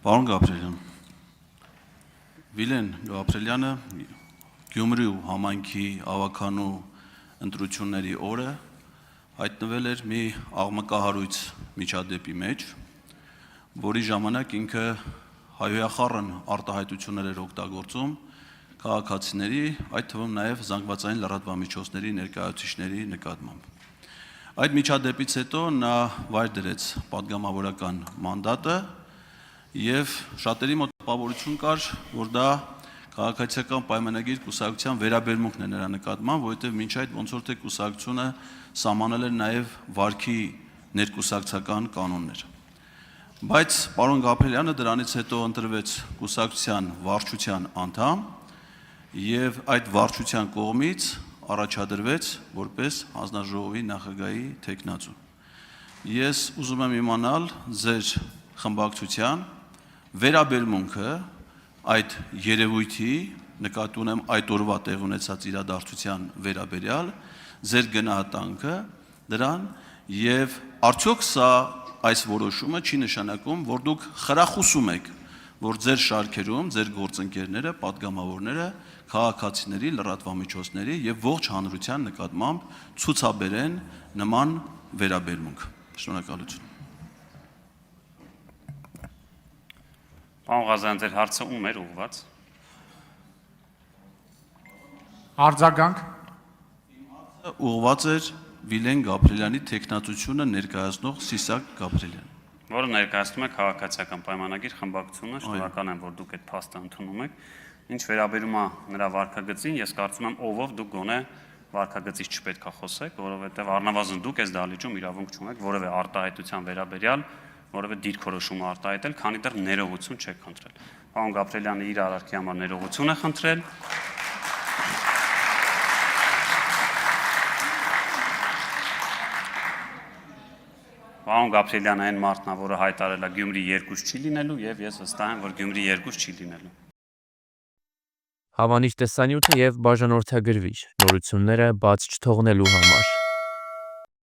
Պարոն Գաբրելյան, Վիլեն Գաբրելյանը Գյումրի ու համայնքի ավականու ընտրությունների օրը հայտնվել էր մի աղմկահարույց միջադեպի մեջ, որի ժամանակ ինքը հայոյախառն արտահայտություններ էր օգտագործում քաղաքացիների, այդ թվում նաև զանգվածային լրատվամիջոցների ներկայացուցիչների նկատմամբ։ Այդ միջադեպից հետո նա վայր դրեց պատգամավորական մանդատը եւ շատերի մոտ տպավորություն կար, որ դա քաղաքացիական պայմանագիր կուսակցության վերաբերմունքն է նրա նկատմամբ, որովհետեւ մինչ այդ ոնց որ թե կուսակցությունը սահմանել էր նաև վարքի ներկուսակցական կանոններ։ Բայց պարոն Գաբրելյանը դրանից հետո ընտրվեց կուսակցության վարչության անդամ եւ այդ վարչության կողմից առաջադրվեց որպես հանձնաժողովի նախագահի թեկնածու։ Ես ուզում եմ իմանալ ձեր խմբակցության վերաբերմունքը այդ երևույթի, նկատի ունեմ այդ օրվա տեղ ունեցած իրադարձության վերաբերյալ, ձեր գնահատանքը դրան եւ արդյոք սա այս որոշումը չի նշանակում, որ դուք խրախուսում եք, որ ձեր շարքերում ձեր գործընկերները, պատգամավորները քաղաքացիների, լրատվամիջոցների եւ ողջ հանրության նկատմամբ ցուցաբերեն նման վերաբերմունք։ Շնորհակալություն։ Պարոն Ղազարյան, ձեր հարցը ում էր ուղղված։ Արձագանք։ Ուղղված էր Վիլեն Գաբրելյանի թեկնածությունը ներկայացնող Սիսակ Գաբրելյան, որը ներկայացնում է քաղաքացիական պայմանագիր խմբակցությունը, շնորհակալ եմ, որ դուք այդ փաստը ընդունում եք։ Ինչ վերաբերում է նրա վարքագծին, ես կարծում եմ ով դուք գոնե վարքագծից չպետք է խոսեք, որովհետև առնվազն դուք այս դահլիճում իրավունք չունեք որևէ արտահայտության վերաբերյալ, որևէ դիրքորոշում արտահայտել, քանի դեռ ներողություն չեք խնդրել։ Պարոն Գաբրելյանը իր արարքի համար ներողություն է խնդրել։ Պարոն Գաբրելյանը այն մարդն է, որը հայտարարել է Գյումրի 2 չի լինելու եւ ես վստահ եմ, որ Գյումրի 2 չի լինելու։ Հավանիչ տեսանյութը եւ բաժանորդագրվիչ նորությունները բաց չթողնելու համար